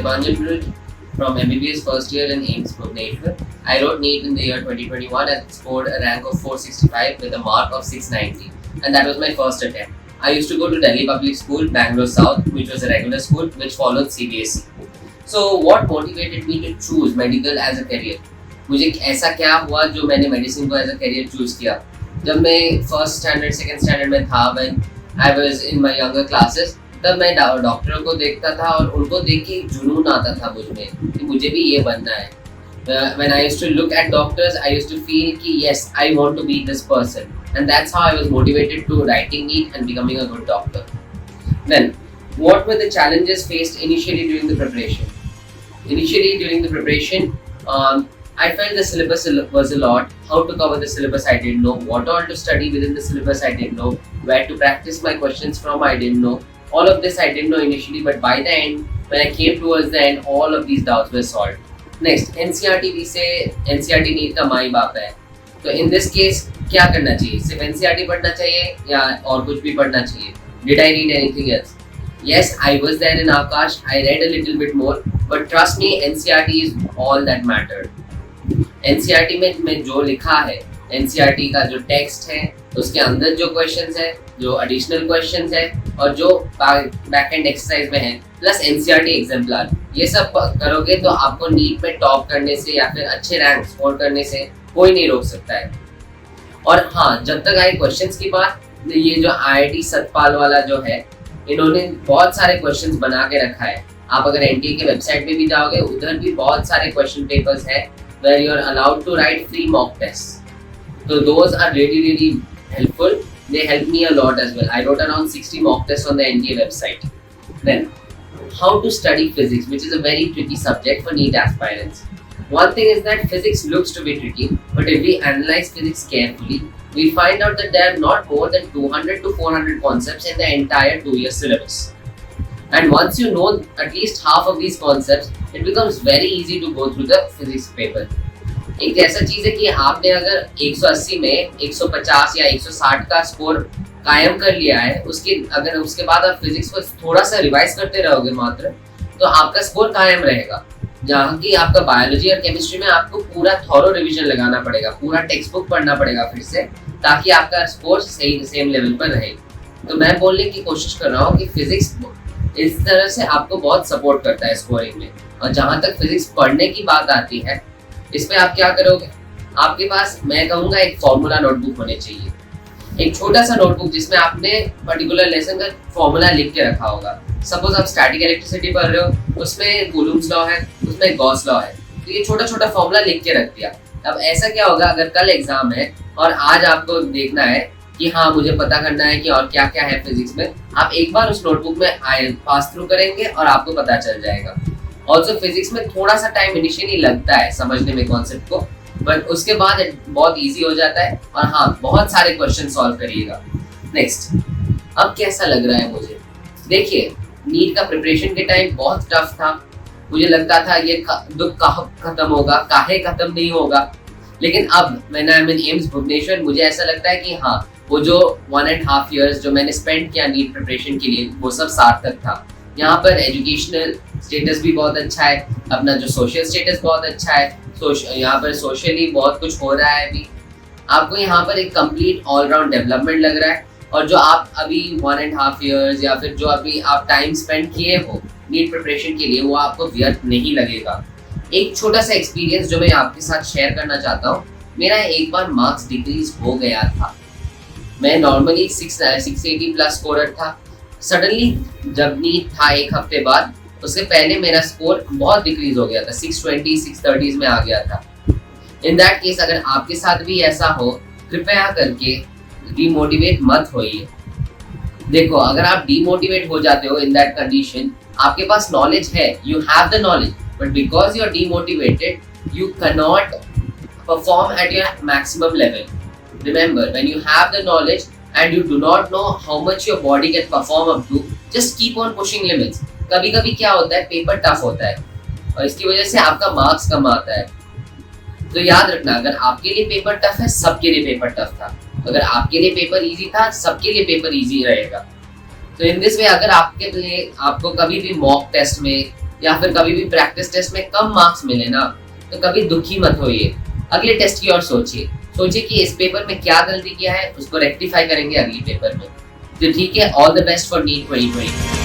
Dipanjan Dhruv from MBBS first year in AIIMS Bhubaneswar. I wrote NEET in the year 2021 and scored a rank of 465 with a mark of 690, and that was my first attempt. I used to go to Delhi Public School, Bangalore South, which was a regular school which followed CBSE. So what motivated me to choose medical as a career? मुझे ऐसा क्या हुआ जो मैंने medicine को as a career choose किया? जब मैं फर्स्ट स्टैंडर्ड सेकंड स्टैंडर्ड में था, when I was in my younger classes, तब मैं डॉक्टरों को देखता था और उनको देख के जुनून आता था मुझ में कि मुझे भी ये बनना है. When I used to look at doctors, I used to feel कि yes, I want to be this person, and that's how I was motivated to writing NEET and becoming a good doctor. Then, what were the challenges faced initially during the preparation? Initially during the preparation, I felt the syllabus was a lot. How to cover the syllabus I didn't know. What all to study within the syllabus I didn't know. Where to practice my questions from I didn't know. All of this I didn't know initially, but by the end, when I came towards the end, all of these doubts were solved. Next, NCERT भी से NCERT NEET का माई बाप है. तो in this case क्या करना चाहिए? सिर्फ NCERT पढ़ना चाहिए या और कुछ भी पढ़ना चाहिए? Did I read anything else? Yes, I was there in Akash. I read a little bit more, but trust me, NCERT is all that mattered. NCERT में जो लिखा है, NCERT का जो टेक्स्ट है, उसके अंदर जो क्वेश्चंस है, जो एडिशनल क्वेश्चंस है और जो बैक एंड एक्सरसाइज में है, प्लस NCERT एग्जाम्पलर, ये सब करोगे तो आपको नीट में टॉप करने से या फिर अच्छे रैंक स्कोर करने से कोई नहीं रोक सकता है. और हाँ, जब तक आई क्वेश्चंस की बात, ये जो IIT सतपाल वाला जो है, इन्होंने बहुत सारे क्वेश्चंस बना के रखा है. आप अगर NTA के वेबसाइट पे भी जाओगे, उधर भी बहुत सारे क्वेश्चन पेपर्स हैं where you are allowed to write free mock tests. So those are really helpful. They helped me a lot as well. I wrote around 60 mock tests on the NTA website. Then, how to study physics, which is a very tricky subject for NEET aspirants. One thing is that physics looks to be tricky, but if we analyze physics carefully, we find out that there are not more than 200 to 400 concepts in the entire 2-year syllabus. And once you know at least half of these concepts, it becomes very easy to go through the physics paper. एक ऐसा चीज़ है कि आपने अगर 180 में 150 या 160 का score कायम कर लिया है, अगर उसके बाद आप फिजिक्स को थोड़ा सा रिवाइज करते रहोगे मात्र, तो आपका स्कोर कायम रहेगा. जहाँ की आपका बायोलॉजी और केमिस्ट्री में आपको पूरा थॉरो रिवीजन लगाना पड़ेगा, पूरा टेक्स्ट बुक पढ़ना पड़ेगा फिर से, ताकि आपका स्कोर सेम लेवल पर रहे. तो मैं बोलने की कोशिश कर रहा हूँ कि फिजिक्स इस तरह से आपको बहुत सपोर्ट करता है स्कोरिंग में. और जहाँ तक फिजिक्स पढ़ने की बात आती है, इसमें आप क्या करोगे? आपके पास, मैं कहूँगा, एक फॉर्मूला नोटबुक होनी चाहिए. एक छोटा सा नोटबुक जिसमें आपने पर्टिकुलर लेसन का फॉर्मूला लिख के रखा होगा. सपोज आप स्टैटिक इलेक्ट्रिसिटी पढ़ रहे हो, उसमें कूलम्ब्स लॉ है, उसमें गॉस लॉ है, तो ये छोटा छोटा फॉर्मूला लिख के रख दिया. अब ऐसा क्या होगा, अगर कल एग्जाम है और आज आपको देखना है कि हाँ मुझे पता करना है कि और क्या क्या है फिजिक्स में, आप एक बार उस नोटबुक में पास थ्रू करेंगे और आपको पता चल जाएगा. ऑल्सो फिजिक्स में थोड़ा सा टाइम इनिशियली लगता है समझने में कॉन्सेप्ट को, बट उसके बाद बहुत इजी हो जाता है और हाँ, बहुत सारे क्वेश्चन सॉल्व करिएगा. नेक्स्ट, अब कैसा लग रहा है मुझे? देखिए, नीट का प्रिपरेशन के टाइम बहुत टफ था. मुझे लगता था ये दुख कहाँ खत्म होगा, काहे खत्म नहीं होगा. लेकिन अब when I am in AIIMS Bhubaneswar, मुझे ऐसा लगता है कि हाँ, वो जो 1.5 years जो मैंने स्पेंड किया नीट प्रिपरेशन के लिए, वो सब सार्थक था. यहाँ पर एजुकेशनल स्टेटस भी बहुत अच्छा है, अपना जो सोशल स्टेटस बहुत अच्छा है, यहाँ पर सोशली बहुत कुछ हो रहा है अभी. आपको यहाँ पर एक कंप्लीट ऑलराउंड डेवलपमेंट लग रहा है. और जो आप अभी 1.5 years या फिर जो अभी आप टाइम स्पेंड किए हो नीट प्रिपरेशन के लिए, वो आपको व्यर्थ नहीं लगेगा. एक छोटा सा एक्सपीरियंस जो मैं आपके साथ शेयर करना चाहता हूँ. मेरा एक बार मार्क्स डिक्रीज हो गया था. मैं नॉर्मली 680 प्लस स्कोरर था. सडनली जब नीट था एक हफ्ते बाद, उससे पहले मेरा स्कोर बहुत डिक्रीज हो गया था, 620 630 में आ गया था. इन दैट केस अगर आपके साथ भी ऐसा हो, कृपया करके डीमोटिवेट मत होइए. देखो, अगर आप डीमोटिवेट हो जाते हो इन दैट कंडीशन, आपके पास नॉलेज है, you have the knowledge, but because you are demotivated, you can not perform at your maximum level. Remember, when you have the knowledge and you do not know how much your body can perform up to, just keep on pushing limits. कभी कभी क्या होता है, paper tough होता है और इसकी वजह से आपका मार्क्स कम आता है. तो याद रखना, अगर आपके लिए पेपर टफ है, सबके लिए पेपर टफ था. अगर आपके लिए पेपर इजी था, सबके लिए पेपर इजी रहेगा. तो इन दिस वे, अगर आपको कभी भी मॉक टेस्ट में या फिर कभी भी प्रैक्टिस टेस्ट में कम मार्क्स मिले ना, तो कभी दुखी मत होइए, अगले टेस्ट की ओर सोचिए कि इस पेपर में क्या गलती किया है, उसको रेक्टिफाई करेंगे अगले पेपर में। तो ठीक है, all the best for NEET 2020।